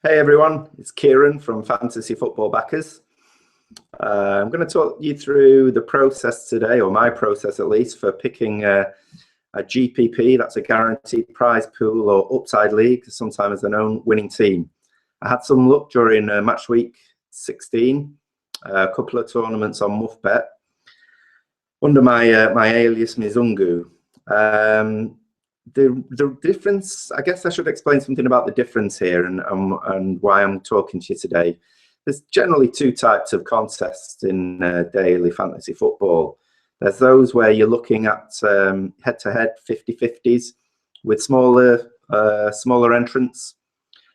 Hey everyone, it's Kieran from Fantasy Football Backers. I'm going to talk you through the process today, or my process at least, for picking a GPP, that's a guaranteed prize pool or upside league, sometimes they're known, winning team. I had some luck during match week 16, a couple of tournaments on MuffBet under my alias Mizungu. The difference, I guess I should explain something about the difference here and why I'm talking to you today. There's generally two types of contests in daily fantasy football. There's those where you're looking at head-to-head 50-50s with smaller entrants.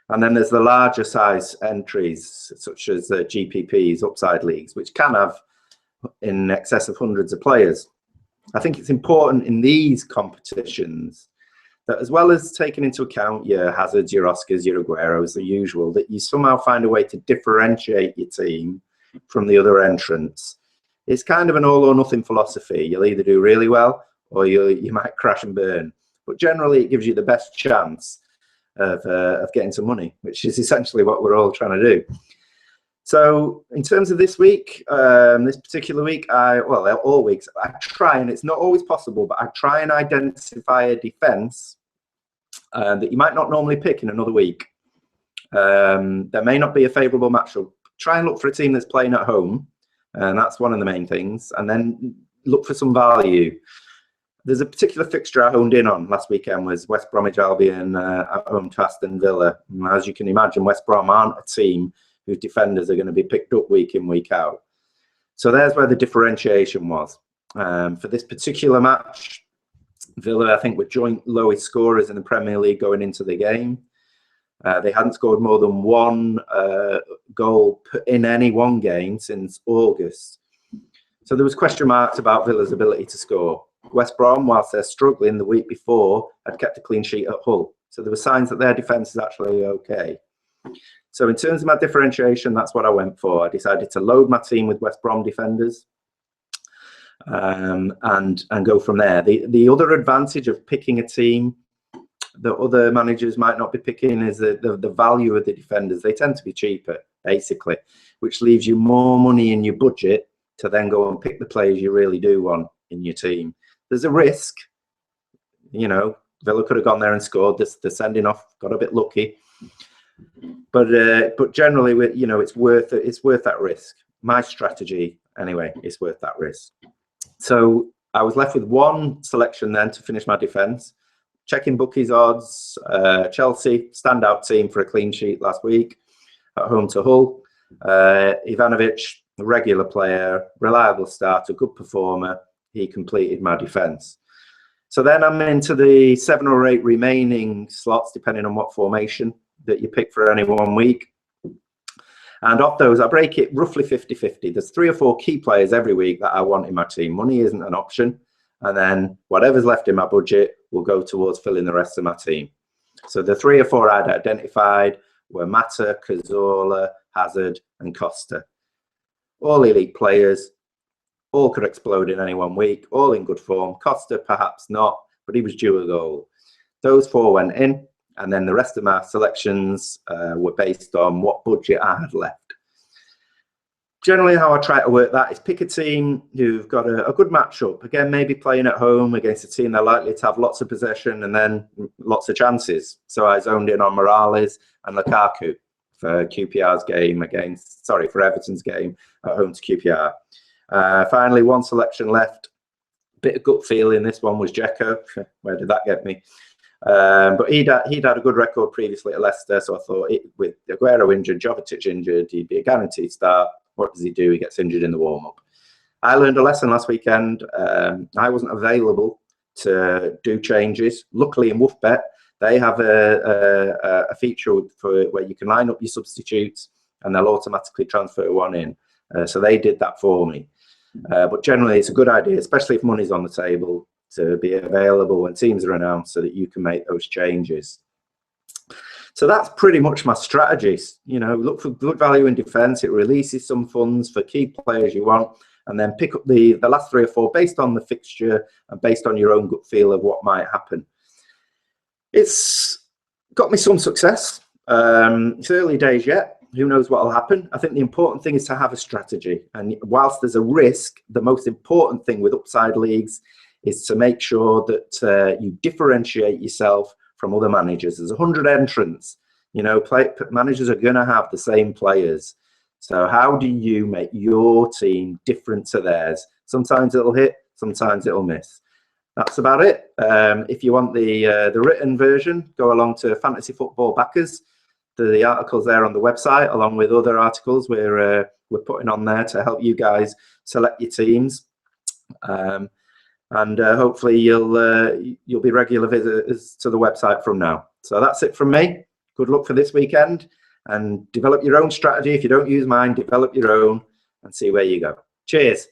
And then there's the larger size entries, such as GPPs, upside leagues, which can have in excess of hundreds of players. I think it's important in these competitions that, as well as taking into account your Hazards, your Oscars, your Agueros, the usual, that you somehow find a way to differentiate your team from the other entrants. It's kind of an all or nothing philosophy. You'll either do really well or you might crash and burn. But generally, it gives you the best chance of getting some money, which is essentially what we're all trying to do. So in terms of this week, this particular week, all weeks, I try, and it's not always possible, but I try and identify a defense that you might not normally pick in another week. There may not be a favorable matchup. Try and look for a team that's playing at home, and that's one of the main things. And then look for some value. There's a particular fixture I honed in on last weekend was West Bromwich Albion at home to Aston Villa. And as you can imagine, West Brom aren't a team whose defenders are going to be picked up week in, week out. So there's where the differentiation was. For this particular match, Villa, I think, were joint lowest scorers in the Premier League going into the game. They hadn't scored more than one goal in any one game since August. So there was question marks about Villa's ability to score. West Brom, whilst they're struggling the week before, had kept a clean sheet at Hull. So there were signs that their defence is actually okay. So in terms of my differentiation, that's what I went for. I decided to load my team with West Brom defenders and go from there. The other advantage of picking a team that other managers might not be picking is the value of the defenders. They tend to be cheaper, basically, which leaves you more money in your budget to then go and pick the players you really do want in your team. There's a risk, you know, Villa could have gone there and scored. The sending off got a bit lucky. But generally, you know, it's worth that risk. My strategy, anyway, is worth that risk. So I was left with one selection then to finish my defence. Checking bookies odds, Chelsea, standout team for a clean sheet last week at home to Hull. Ivanovic, a regular player, reliable starter, good performer. He completed my defence. So then I'm into the 7 or 8 remaining slots, depending on what formation that you pick for any one week. And of those, I break it roughly 50-50. There's 3 or 4 key players every week that I want in my team. Money isn't an option. And then whatever's left in my budget will go towards filling the rest of my team. So the 3 or 4 I'd identified were Mata, Cazorla, Hazard, and Costa. All elite players. All could explode in any one week, all in good form. Costa, perhaps not, but he was due a goal. Those 4 went in, and then the rest of my selections were based on what budget I had left. Generally, how I try to work that is pick a team who've got a good matchup. Again, maybe playing at home against a team they're likely to have lots of possession and then lots of chances. So I zoned in on Morales and Lukaku for QPR's game for Everton's game at home to QPR. Finally, one selection left. Bit of gut feeling. This one was Dzeko. Where did that get me? But he'd had a good record previously at Leicester, so I thought with Aguero injured, Jovetic injured, he'd be a guaranteed start. What does he do? He gets injured in the warm-up. I learned a lesson last weekend. I wasn't available to do changes. Luckily, in WoofBet, they have a feature where you can line up your substitutes and they'll automatically transfer one in. So they did that for me. But generally, it's a good idea, especially if money's on the table, to be available when teams are announced so that you can make those changes. So that's pretty much my strategies. You know, look for good value in defence. It releases some funds for key players you want, and then pick up the last 3 or 4 based on the fixture and based on your own gut feel of what might happen. It's got me some success. It's early days yet. Who knows what will happen? I think the important thing is to have a strategy. And whilst there's a risk, the most important thing with upside leagues is to make sure that you differentiate yourself from other managers. There's 100 entrants. You know, managers are going to have the same players. So how do you make your team different to theirs? Sometimes it'll hit, sometimes it'll miss. That's about it. If you want the written version, go along to Fantasy Football Backers. The article's there on the website, along with other articles we're putting on there to help you guys select your teams. And hopefully you'll be regular visitors to the website from now. So that's it from me. Good luck for this weekend, and develop your own strategy. If you don't use mine, develop your own and see where you go. Cheers.